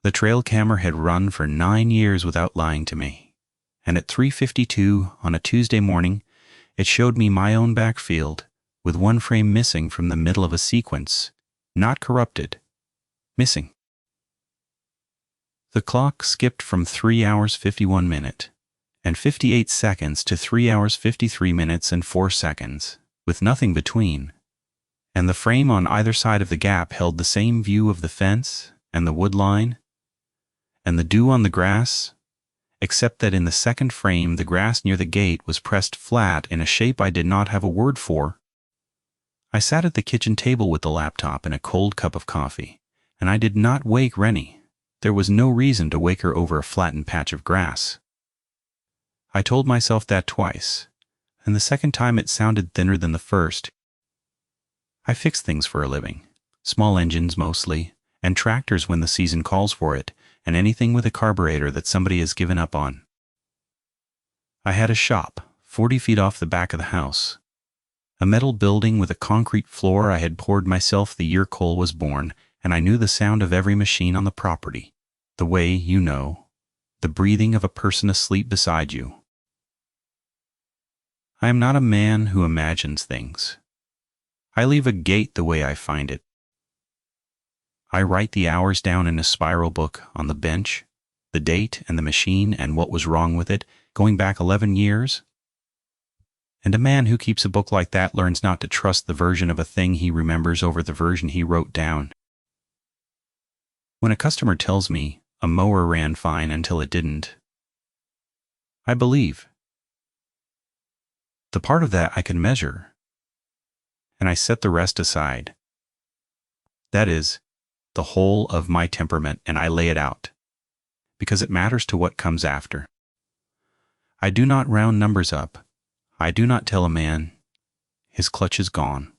The trail camera had run for 9 years without lying to me, and at 3:52 on a Tuesday morning, it showed me my own backfield, with one frame missing from the middle of a sequence, not corrupted, missing. The clock skipped from 3 hours 51 minutes and 58 seconds to 3 hours 53 minutes and 4 seconds, with nothing between, and the frame on either side of the gap held the same view of the fence and the wood line and the dew on the grass, except that in the second frame the grass near the gate was pressed flat in a shape I did not have a word for. I sat at the kitchen table with the laptop and a cold cup of coffee, and I did not wake Rennie. There was no reason to wake her over a flattened patch of grass. I told myself that twice, and the second time it sounded thinner than the first. I fix things for a living, small engines mostly, and tractors when the season calls for it, and anything with a carburetor that somebody has given up on. I had a shop 40 feet off the back of the house, a metal building with a concrete floor I had poured myself the year Cole was born, and I knew the sound of every machine on the property, the way, you know, the breathing of a person asleep beside you. I am not a man who imagines things. I leave a gate the way I find it. I write the hours down in a spiral book on the bench, the date and the machine and what was wrong with it, going back 11 years. And a man who keeps a book like that learns not to trust the version of a thing he remembers over the version he wrote down. When a customer tells me a mower ran fine until it didn't, I believe. The part of that I can measure, and I set the rest aside. That is, the whole of my temperament, and I lay it out, because it matters to what comes after. I do not round numbers up. I do not tell a man his clutch is gone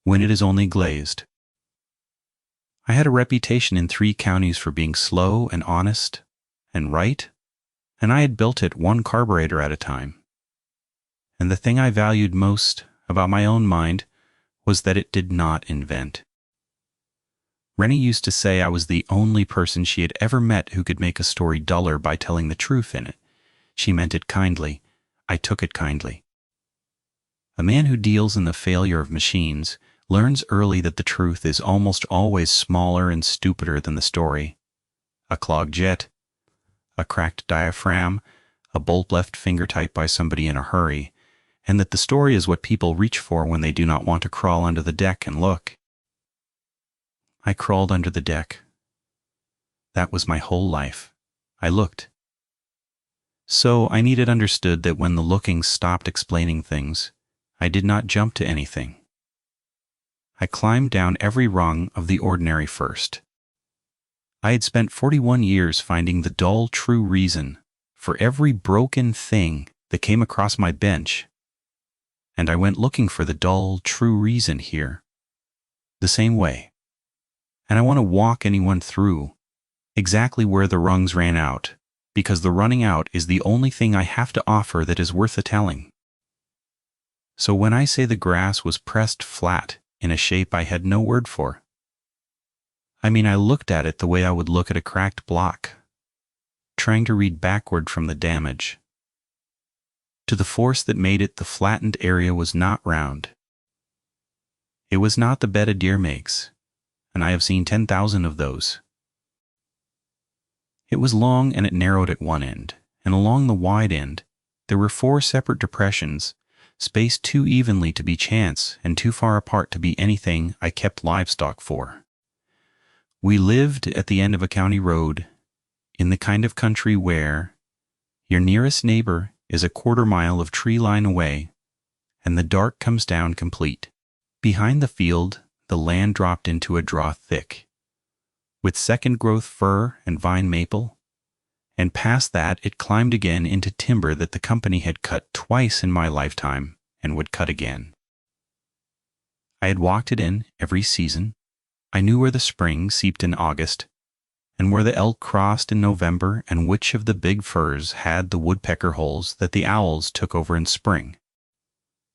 when it is only glazed. I had a reputation in 3 counties for being slow and honest and right, and I had built it one carburetor at a time. And the thing I valued most about my own mind was that it did not invent. Rennie used to say I was the only person she had ever met who could make a story duller by telling the truth in it. She meant it kindly. I took it kindly. A man who deals in the failure of machines learns early that the truth is almost always smaller and stupider than the story. A clogged jet, a cracked diaphragm, a bolt left finger tight by somebody in a hurry, and that the story is what people reach for when they do not want to crawl under the deck and look. I crawled under the deck. That was my whole life. I looked. So I needed understood that when the looking stopped explaining things, I did not jump to anything. I climbed down every rung of the ordinary first. I had spent 41 years finding the dull, true reason for every broken thing that came across my bench, and I went looking for the dull, true reason here, the same way. And I want to walk anyone through exactly where the rungs ran out, because the running out is the only thing I have to offer that is worth the telling. So when I say the grass was pressed flat in a shape I had no word for, I mean I looked at it the way I would look at a cracked block, trying to read backward from the damage. To the force that made it, the flattened area was not round. It was not the bed a deer makes, and I have seen 10,000 of those. It was long and it narrowed at one end, and along the wide end there were 4 separate depressions, spaced too evenly to be chance and too far apart to be anything I kept livestock for. We lived at the end of a county road, in the kind of country where your nearest neighbor is a 1/4 mile of tree line away, and the dark comes down complete. Behind the field, the land dropped into a draw thick, with second-growth fir and vine maple, and past that it climbed again into timber that the company had cut twice in my lifetime and would cut again. I had walked it in every season. I knew where the spring seeped in August, and where the elk crossed in November, and which of the big firs had the woodpecker holes that the owls took over in spring.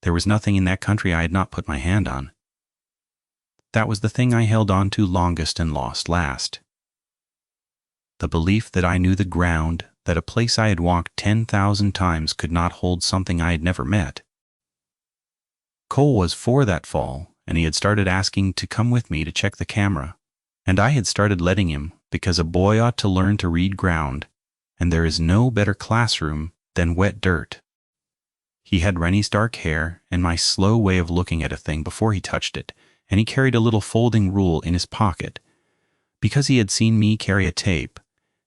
There was nothing in that country I had not put my hand on. That was the thing I held on to longest and lost last. the belief that I knew the ground, that a place I had walked 10,000 times could not hold something I had never met. Cole was for that fall, and he had started asking to come with me to check the camera, and I had started letting him because a boy ought to learn to read ground, and there is no better classroom than wet dirt. He had Rennie's dark hair and my slow way of looking at a thing before he touched it, and he carried a little folding rule in his pocket, because he had seen me carry a tape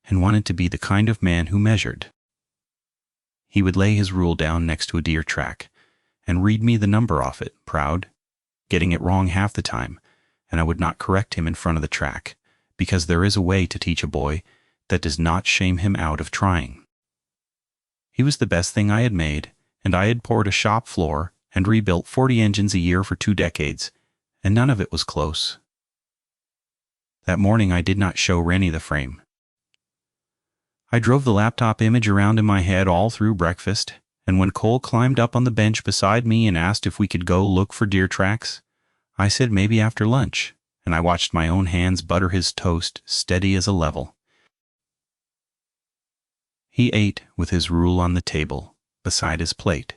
and wanted to be the kind of man who measured. He would lay his rule down next to a deer track and read me the number off it, proud, getting it wrong half the time, and I would not correct him in front of the track, because there is a way to teach a boy that does not shame him out of trying. He was the best thing I had made, and I had poured a shop floor and rebuilt 40 engines a year for 2 decades, and none of it was close. That morning I did not show Rennie the frame. I drove the laptop image around in my head all through breakfast, and when Cole climbed up on the bench beside me and asked if we could go look for deer tracks, I said maybe after lunch, and I watched my own hands butter his toast steady as a level. He ate with his rule on the table beside his plate.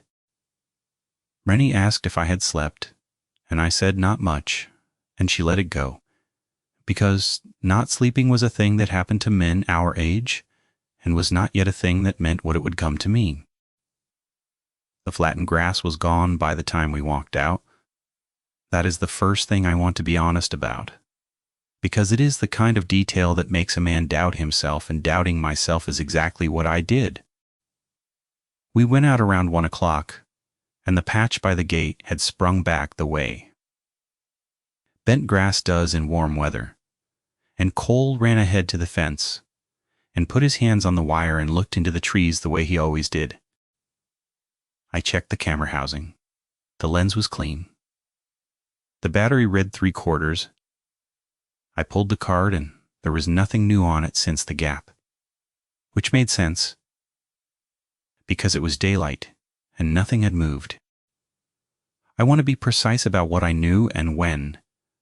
Rennie asked if I had slept, and I said not much, and she let it go, because not sleeping was a thing that happened to men our age, and was not yet a thing that meant what it would come to mean. The flattened grass was gone by the time we walked out. That is the first thing I want to be honest about, because it is the kind of detail that makes a man doubt himself, and doubting myself is exactly what I did. We went out around 1 o'clock, and the patch by the gate had sprung back the way bent grass does in warm weather, and Cole ran ahead to the fence and put his hands on the wire and looked into the trees the way he always did. I checked the camera housing. The lens was clean. The battery read 3/4. I pulled the card, and there was nothing new on it since the gap, which made sense, because it was daylight and nothing had moved. I want to be precise about what I knew and when,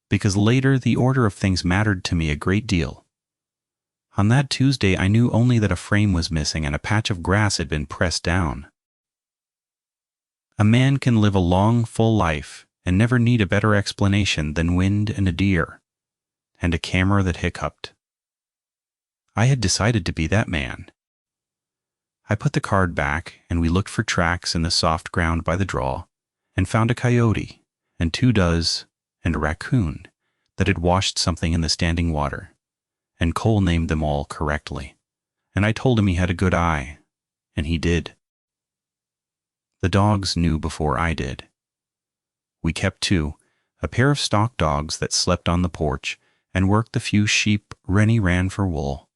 because later the order of things mattered to me a great deal. On that Tuesday I knew only that a frame was missing and a patch of grass had been pressed down. A man can live a long, full life and never need a better explanation than wind and a deer, and a camera that hiccuped. I had decided to be that man. I put the card back, and we looked for tracks in the soft ground by the draw, and found a coyote, and 2 does, and a raccoon that had washed something in the standing water, and Cole named them all correctly, and I told him he had a good eye, and he did. The dogs knew before I did. We kept 2, a pair of stock dogs that slept on the porch and worked the few sheep Rennie ran for wool.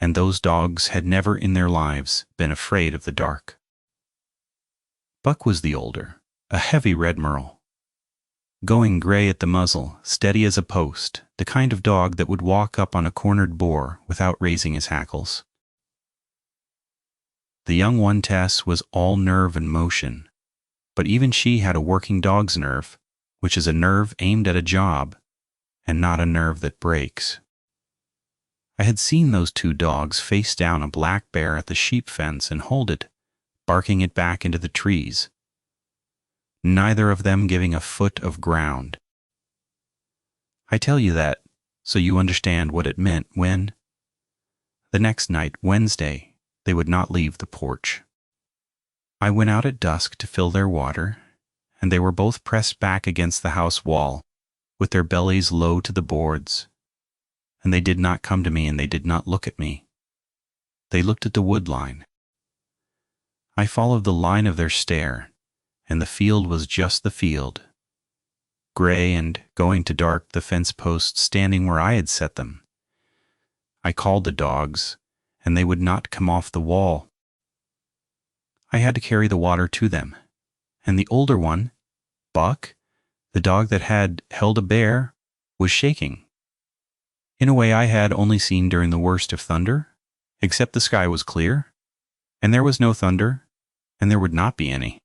And those dogs had never in their lives been afraid of the dark. Buck was the older, a heavy red merle, going gray at the muzzle, steady as a post, the kind of dog that would walk up on a cornered boar without raising his hackles. The young one, Tess, was all nerve and motion, but even she had a working dog's nerve, which is a nerve aimed at a job, and not a nerve that breaks. I had seen those 2 dogs face down a black bear at the sheep fence and hold it, barking it back into the trees, neither of them giving a foot of ground. I tell you that so you understand what it meant when, the next night, Wednesday, they would not leave the porch. I went out at dusk to fill their water, and they were both pressed back against the house wall, with their bellies low to the boards, and they did not come to me, and they did not look at me. They looked at the wood line. I followed the line of their stare, and the field was just the field, gray and going to dark, the fence posts standing where I had set them. I called the dogs, and they would not come off the wall. I had to carry the water to them, and the older one, Buck, the dog that had held a bear, was shaking, in a way I had only seen during the worst of thunder, except the sky was clear, and there was no thunder, and there would not be any.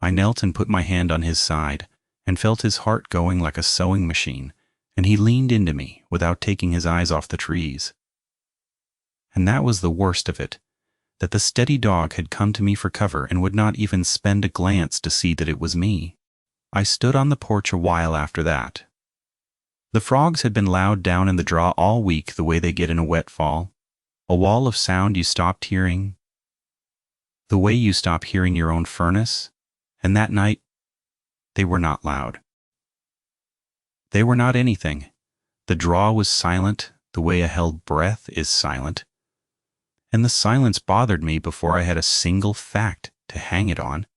I knelt and put my hand on his side, and felt his heart going like a sewing machine, and he leaned into me without taking his eyes off the trees. And that was the worst of it, that the steady dog had come to me for cover and would not even spend a glance to see that it was me. I stood on the porch a while after that. The frogs had been loud down in the draw all week the way they get in a wet fall. A wall of sound you stopped hearing, the way you stop hearing your own furnace, and that night, they were not loud. They were not anything. The draw was silent, the way a held breath is silent. And the silence bothered me before I had a single fact to hang it on.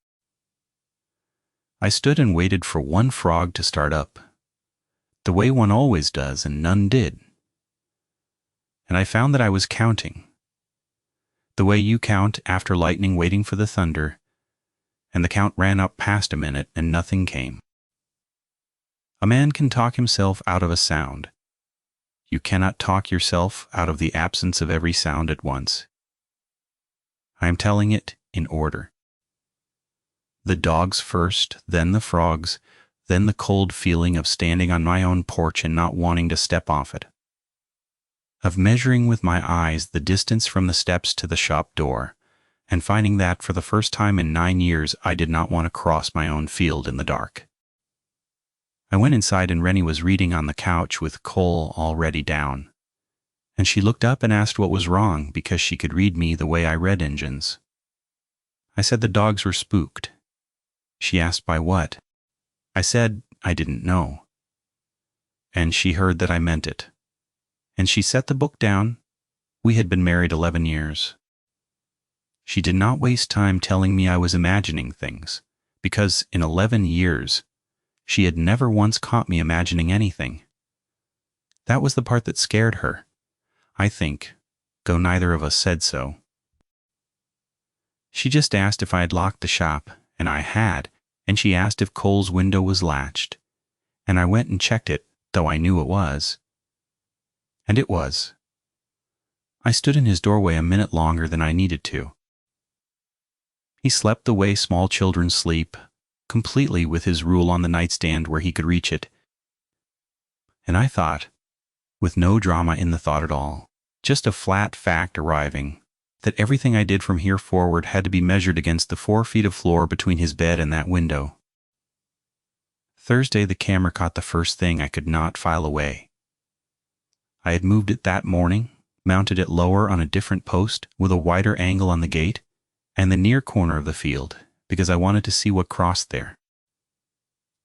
I stood and waited for one frog to start up, the way one always does, and none did. And I found that I was counting, the way you count after lightning waiting for the thunder, and the count ran up past a minute and nothing came. A man can talk himself out of a sound. You cannot talk yourself out of the absence of every sound at once. I am telling it in order. The dogs first, then the frogs, then the cold feeling of standing on my own porch and not wanting to step off it. Of measuring with my eyes the distance from the steps to the shop door, and finding that for the first time in 9 years I did not want to cross my own field in the dark. I went inside and Rennie was reading on the couch with Cole already down, and she looked up and asked what was wrong because she could read me the way I read engines. I said the dogs were spooked. She asked by what. I said I didn't know. And she heard that I meant it. And she set the book down. We had been married 11 years. She did not waste time telling me I was imagining things, because in 11 years, she had never once caught me imagining anything. That was the part that scared her, I think, though neither of us said so. She just asked if I had locked the shop, and I had, and she asked if Cole's window was latched, and I went and checked it, though I knew it was. And it was. I stood in his doorway a minute longer than I needed to. He slept the way small children sleep, completely with his rule on the nightstand where he could reach it. And I thought, with no drama in the thought at all, just a flat fact arriving, that everything I did from here forward had to be measured against the 4 feet of floor between his bed and that window. Thursday the camera caught the first thing I could not file away. I had moved it that morning, mounted it lower on a different post with a wider angle on the gate and the near corner of the field, because I wanted to see what crossed there.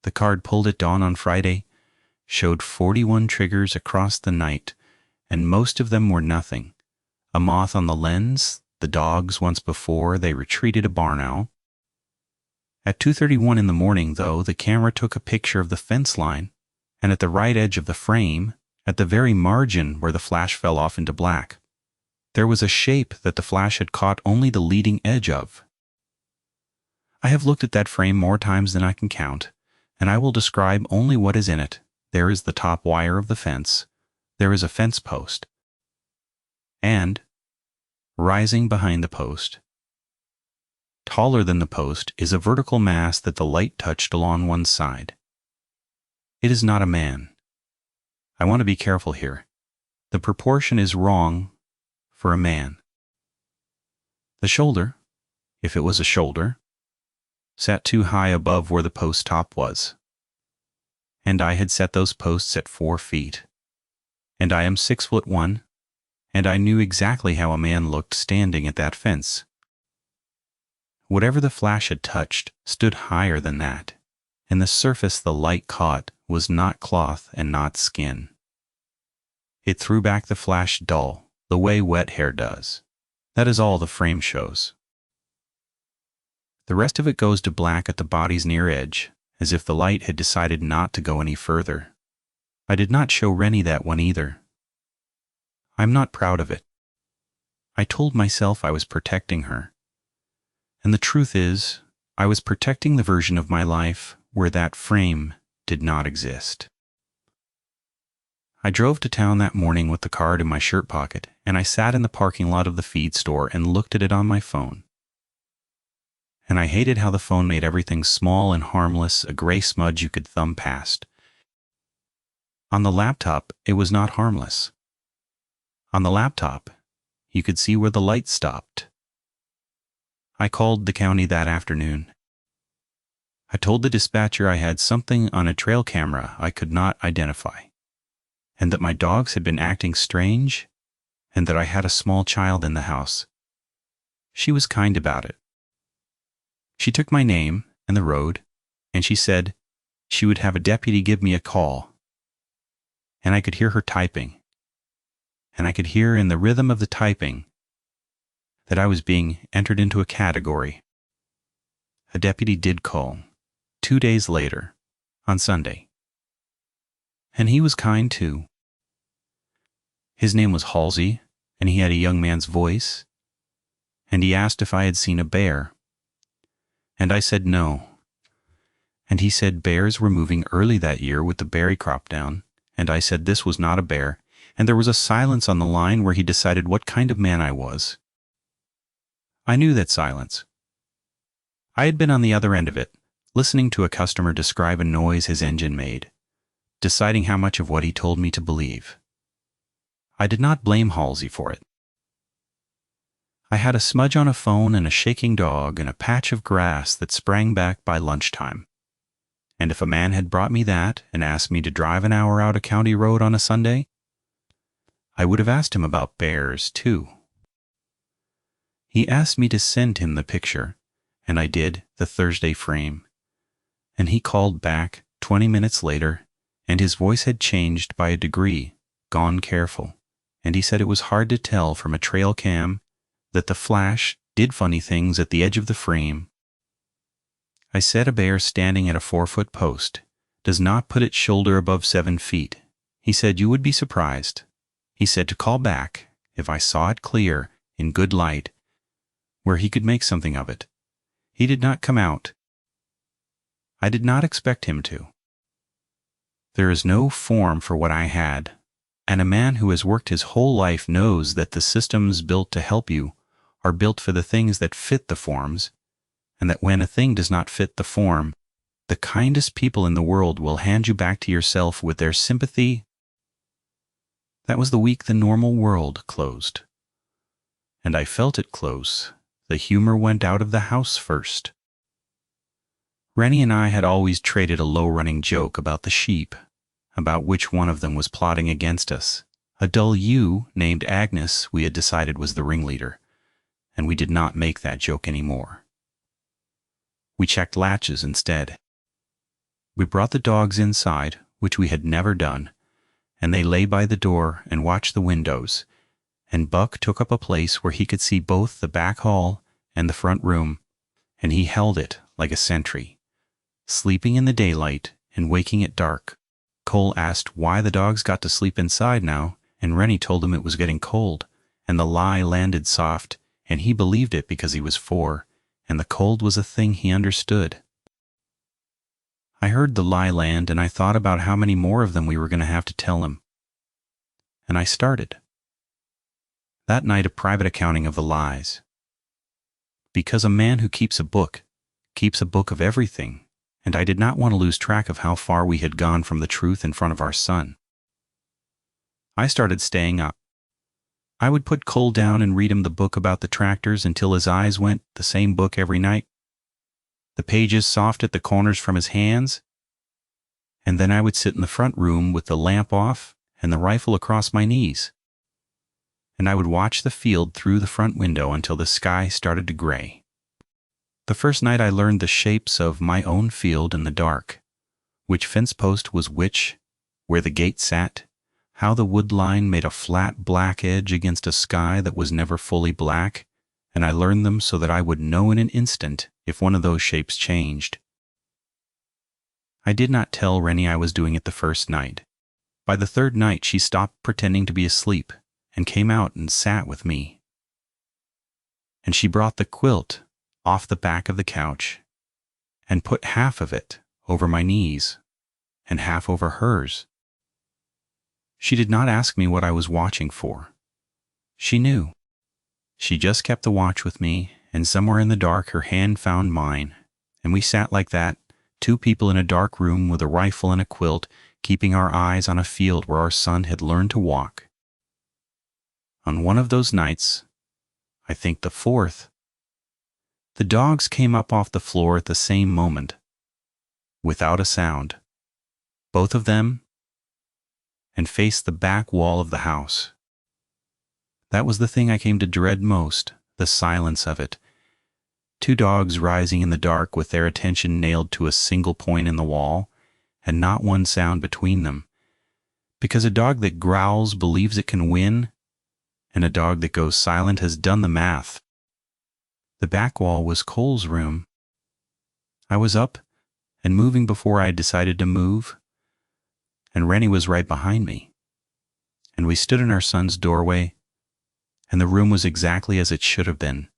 The card pulled at dawn on Friday showed 41 triggers across the night, and most of them were nothing. A moth on the lens, the dogs once before they retreated a barn owl. At 2:31 in the morning, though, the camera took a picture of the fence line, and at the right edge of the frame, at the very margin where the flash fell off into black, there was a shape that the flash had caught only the leading edge of. I have looked at that frame more times than I can count, and I will describe only what is in it. There is the top wire of the fence. There is a fence post. And, rising behind the post, taller than the post, is a vertical mass that the light touched along one side. It is not a man. I want to be careful here. The proportion is wrong for a man. The shoulder, if it was a shoulder, sat too high above where the post top was. And I had set those posts at 4 feet. And I am 6'1", and I knew exactly how a man looked standing at that fence. Whatever the flash had touched stood higher than that, and the surface the light caught was not cloth and not skin. It threw back the flash dull, the way wet hair does. That is all the frame shows. The rest of it goes to black at the body's near edge, as if the light had decided not to go any further. I did not show Rennie that one either. I'm not proud of it. I told myself I was protecting her. And the truth is, I was protecting the version of my life where that frame did not exist. I drove to town that morning with the card in my shirt pocket, and I sat in the parking lot of the feed store and looked at it on my phone. And I hated how the phone made everything small and harmless, a gray smudge you could thumb past. On the laptop, it was not harmless. On the laptop, You could see where the light stopped. I called the county that afternoon. I told the dispatcher I had something on a trail camera I could not identify, and that my dogs had been acting strange, and that I had a small child in the house. She was kind about it. She took my name and the road, and she said she would have a deputy give me a call. And I could hear her typing, and I could hear in the rhythm of the typing that I was being entered into a category. A deputy did call 2 days later, on Sunday. And he was kind too. His name was Halsey, and he had a young man's voice, and he asked if I had seen a bear. And I said no. And he said bears were moving early that year with the berry crop down, and I said this was not a bear, and there was a silence on the line where he decided what kind of man I was. I knew that silence. I had been on the other end of it, listening to a customer describe a noise his engine made, deciding how much of what he told me to believe. I did not blame Halsey for it. I had a smudge on a phone and a shaking dog and a patch of grass that sprang back by lunchtime. And if a man had brought me that and asked me to drive an hour out a county road on a Sunday, I would have asked him about bears too. He asked me to send him the picture, and I did, the Thursday frame. And he called back 20 minutes later, and his voice had changed by a degree, gone careful, and he said it was hard to tell from a trail cam that the flash did funny things at the edge of the frame. I said a bear standing at a 4-foot post does not put its shoulder above 7 feet. He said you would be surprised. He said to call back if I saw it clear, in good light, where he could make something of it. He did not come out. I did not expect him to. There is no form for what I had, and a man who has worked his whole life knows that the systems built to help you are built for the things that fit the forms, and that when a thing does not fit the form, the kindest people in the world will hand you back to yourself with their sympathy. That was the week the normal world closed. And I felt it close. The humor went out of the house first. Rennie and I had always traded a low-running joke about the sheep, about which one of them was plotting against us. A dull ewe named Agnes we had decided was the ringleader, and we did not make that joke anymore. We checked latches instead. We brought the dogs inside, which we had never done, and they lay by the door and watched the windows, and Buck took up a place where he could see both the back hall and the front room, and he held it like a sentry, sleeping in the daylight and waking at dark. Cole asked why the dogs got to sleep inside now, and Rennie told him it was getting cold, and the lie landed soft, and he believed it because he was 4, and the cold was a thing he understood. I heard the lie land, and I thought about how many more of them we were going to have to tell him. And I started. That night, a private accounting of the lies. Because a man who keeps a book of everything, and I did not want to lose track of how far we had gone from the truth in front of our son. I started staying up. I would put Cole down and read him the book about the tractors until his eyes went the same book every night, the pages soft at the corners from his hands, and then I would sit in the front room with the lamp off and the rifle across my knees, and I would watch the field through the front window until the sky started to gray. The first night I learned the shapes of my own field in the dark, which fence post was which, where the gate sat, how the wood line made a flat black edge against a sky that was never fully black, and I learned them so that I would know in an instant if one of those shapes changed. I did not tell Rennie I was doing it the first night. By the third night she stopped pretending to be asleep and came out and sat with me. And she brought the quilt off the back of the couch and put half of it over my knees and half over hers. She did not ask me what I was watching for. She knew. She just kept the watch with me, and somewhere in the dark her hand found mine, and we sat like that, 2 people in a dark room with a rifle and a quilt, keeping our eyes on a field where our son had learned to walk. On one of those nights, I think the fourth. The dogs came up off the floor at the same moment, without a sound, both of them, and faced the back wall of the house. That was the thing I came to dread most, the silence of it. Two dogs rising in the dark with their attention nailed to a single point in the wall, and not one sound between them. Because a dog that growls believes it can win, and a dog that goes silent has done the math. The back wall was Cole's room. I was up and moving before I had decided to move, and Rennie was right behind me. And we stood in our son's doorway, and the room was exactly as it should have been.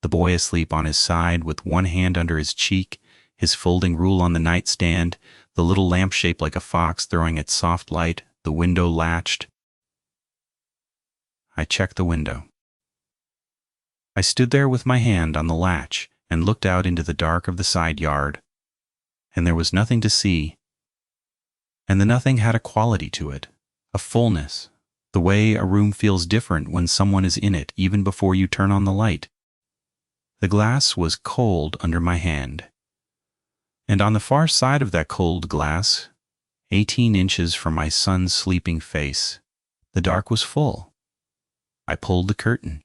The boy asleep on his side with one hand under his cheek, his folding rule on the nightstand, the little lamp shaped like a fox throwing its soft light, the window latched. I checked the window. I stood there with my hand on the latch and looked out into the dark of the side yard, and there was nothing to see. And the nothing had a quality to it, a fullness, the way a room feels different when someone is in it even before you turn on the light. The glass was cold under my hand. And on the far side of that cold glass, 18 inches from my son's sleeping face, the dark was full. I pulled the curtain.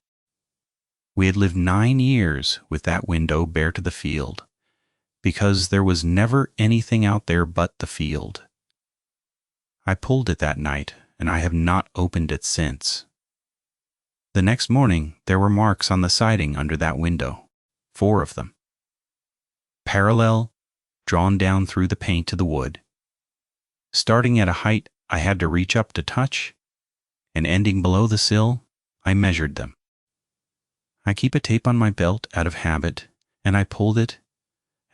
We had lived 9 years with that window bare to the field, because there was never anything out there but the field. I pulled it that night, and I have not opened it since. The next morning, there were marks on the siding under that window, 4 of them. Parallel, drawn down through the paint to the wood. Starting at a height I had to reach up to touch, and ending below the sill, I measured them. I keep a tape on my belt out of habit, and I pulled it,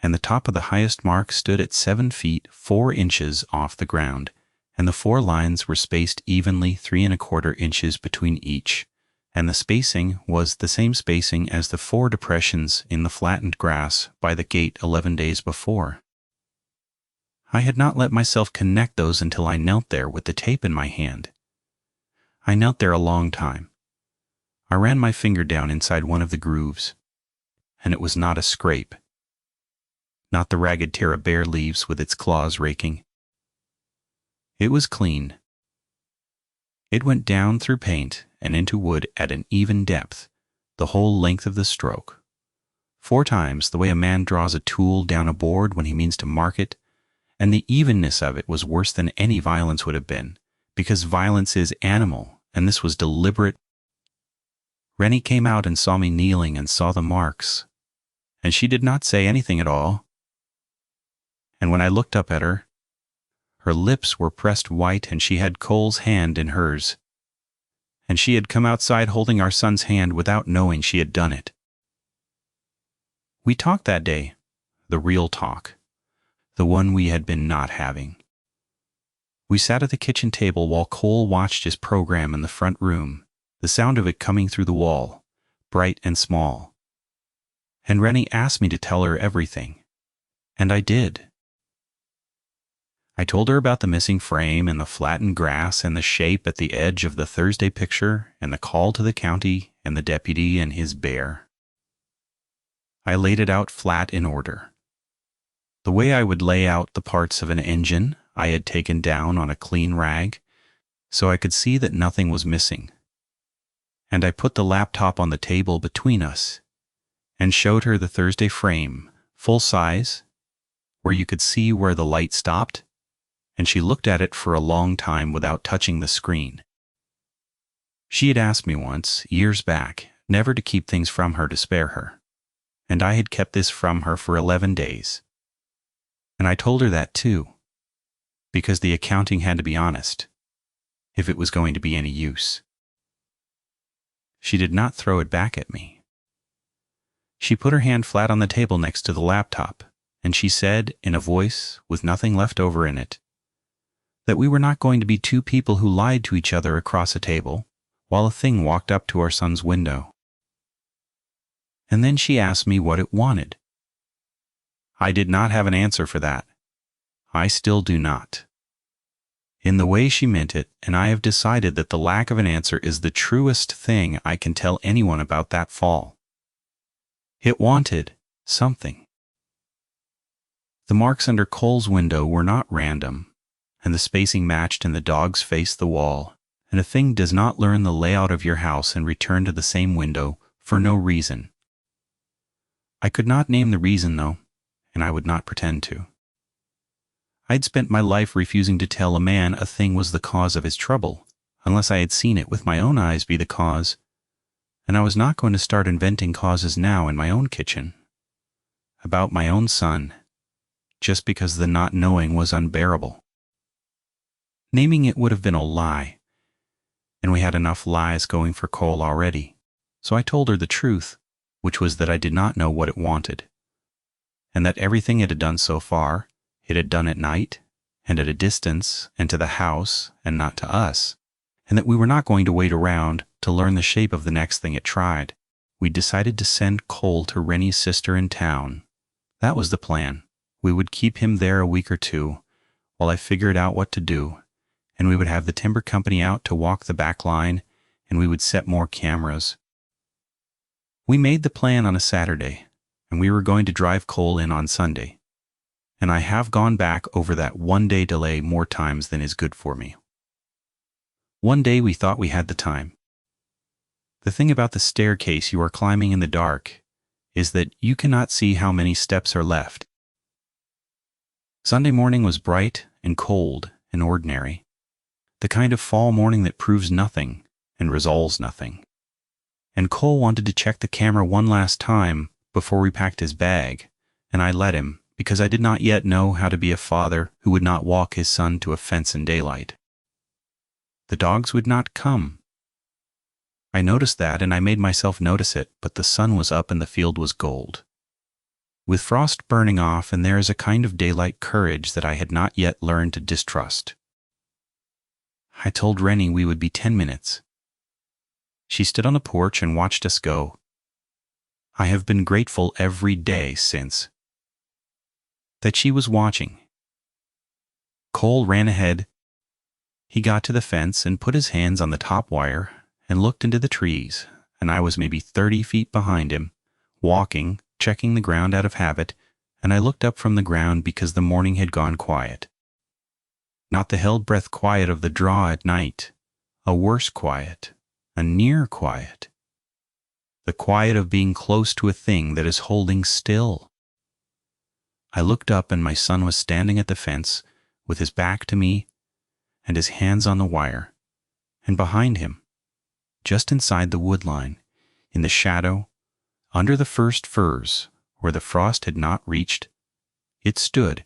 and the top of the highest mark stood at 7 feet 4 inches off the ground, and the 4 lines were spaced evenly 3 1/4 inches between each, and the spacing was the same spacing as the 4 depressions in the flattened grass by the gate 11 days before. I had not let myself connect those until I knelt there with the tape in my hand. I knelt there a long time. I ran my finger down inside one of the grooves, and it was not a scrape, not the ragged tear a bear leaves with its claws raking. It was clean. It went down through paint and into wood at an even depth, the whole length of the stroke. 4 times the way a man draws a tool down a board when he means to mark it, and the evenness of it was worse than any violence would have been, because violence is animal, and this was deliberate. Rennie came out and saw me kneeling and saw the marks, and she did not say anything at all. And when I looked up at her, her lips were pressed white and she had Cole's hand in hers, and she had come outside holding our son's hand without knowing she had done it. We talked that day, the real talk, the one we had been not having. We sat at the kitchen table while Cole watched his program in the front room, the sound of it coming through the wall, bright and small. And Rennie asked me to tell her everything, and I did. I told her about the missing frame and the flattened grass and the shape at the edge of the Thursday picture and the call to the county and the deputy and his bear. I laid it out flat in order. The way I would lay out the parts of an engine I had taken down on a clean rag, so I could see that nothing was missing. And I put the laptop on the table between us and showed her the Thursday frame, full size, where you could see where the light stopped, and she looked at it for a long time without touching the screen. She had asked me once, years back, never to keep things from her to spare her, and I had kept this from her for 11 days. And I told her that too, because the accounting had to be honest, if it was going to be any use. She did not throw it back at me. She put her hand flat on the table next to the laptop, and she said, in a voice with nothing left over in it, that we were not going to be 2 people who lied to each other across a table while a thing walked up to our son's window. And then she asked me what it wanted. I did not have an answer for that. I still do not. in the way she meant it, and I have decided that the lack of an answer is the truest thing I can tell anyone about that fall. It wanted something. The marks under Cole's window were not random, and the spacing matched, and the dogs faced the wall, and a thing does not learn the layout of your house and return to the same window for no reason. I could not name the reason, though, and I would not pretend to. I'd spent my life refusing to tell a man a thing was the cause of his trouble, unless I had seen it with my own eyes be the cause, and I was not going to start inventing causes now in my own kitchen, about my own son, just because the not knowing was unbearable. Naming it would have been a lie, and we had enough lies going for Cole already, so I told her the truth, which was that I did not know what it wanted, and that everything it had done so far, it had done at night, and at a distance, and to the house, and not to us, and that we were not going to wait around to learn the shape of the next thing it tried. We decided to send Cole to Rennie's sister in town. That was the plan. We would keep him there a week or two, while I figured out what to do, and we would have the timber company out to walk the back line, and we would set more cameras. We made the plan on a Saturday, and we were going to drive Cole in on Sunday. And I have gone back over that one-day delay more times than is good for me. One day we thought we had the time. The thing about the staircase you are climbing in the dark is that you cannot see how many steps are left. Sunday morning was bright and cold and ordinary, the kind of fall morning that proves nothing and resolves nothing. And Cole wanted to check the camera one last time before we packed his bag, and I let him, because I did not yet know how to be a father who would not walk his son to a fence in daylight. The dogs would not come. I noticed that, and I made myself notice it, but the sun was up and the field was gold, with frost burning off, and there is a kind of daylight courage that I had not yet learned to distrust. I told Rennie we would be 10 minutes. She stood on the porch and watched us go. I have been grateful every day since that she was watching. Cole ran ahead. He got to the fence and put his hands on the top wire and looked into the trees, and I was maybe 30 feet behind him, walking, checking the ground out of habit, and I looked up from the ground because the morning had gone quiet. Not the held breath quiet of the draw at night, a worse quiet, a near quiet. The quiet of being close to a thing that is holding still. I looked up, and my son was standing at the fence with his back to me and his hands on the wire, and behind him, just inside the wood line, in the shadow, under the first firs where the frost had not reached, it stood.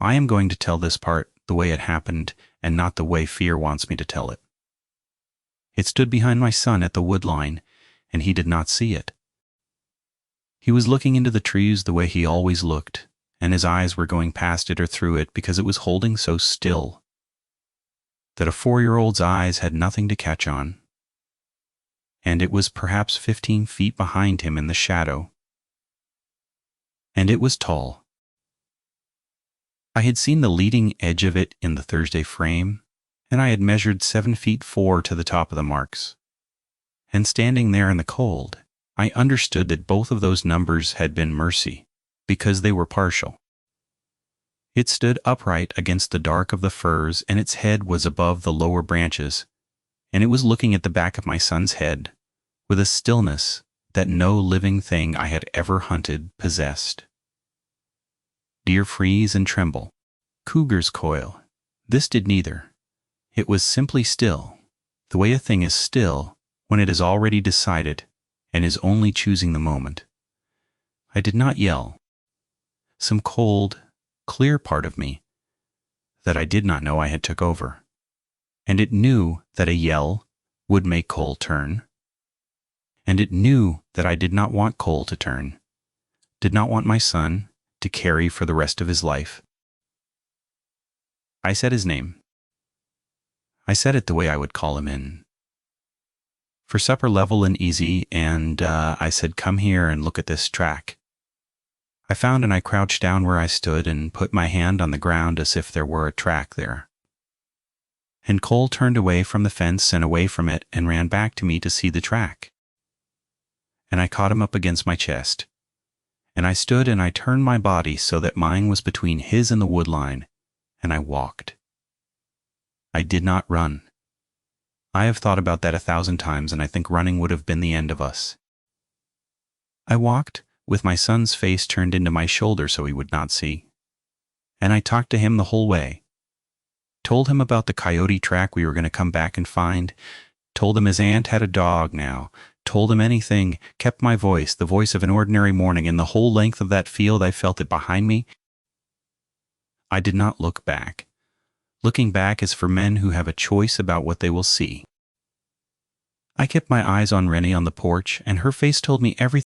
I am going to tell this part the way it happened and not the way fear wants me to tell it. It stood behind my son at the wood line, and he did not see it. He was looking into the trees the way he always looked, and his eyes were going past it or through it because it was holding so still that a 4-year-old's eyes had nothing to catch on. And it was perhaps 15 feet behind him in the shadow. And it was tall. I had seen the leading edge of it in the Thursday frame, and I had measured 7 feet 4 to the top of the marks. And standing there in the cold, I understood that both of those numbers had been mercy, because they were partial. It stood upright against the dark of the firs, and its head was above the lower branches, and it was looking at the back of my son's head, with a stillness that no living thing I had ever hunted possessed. Deer freeze and tremble. Cougars coil. This did neither. It was simply still, the way a thing is still when it is already decided and is only choosing the moment. I did not yell. Some cold, clear part of me that I did not know I had took over, and it knew that a yell would make Cole turn, and it knew that I did not want Cole to turn, did not want my son to carry for the rest of his life. I said his name. I said it the way I would call him in. For supper level and easy, and I said, "Come here and look at this track." I found and I crouched down where I stood and put my hand on the ground as if there were a track there. And Cole turned away from the fence and away from it and ran back to me to see the track. And I caught him up against my chest. And I stood and I turned my body so that mine was between his and the wood line, and I walked. I did not run. I have thought about that 1,000 times, and I think running would have been the end of us. I walked, with my son's face turned into my shoulder so he would not see. And I talked to him the whole way. Told him about the coyote track we were going to come back and find. Told him his aunt had a dog now. Told him anything, kept my voice, the voice of an ordinary morning, and the whole length of that field I felt it behind me. I did not look back. Looking back is for men who have a choice about what they will see. I kept my eyes on Rennie on the porch, and her face told me everything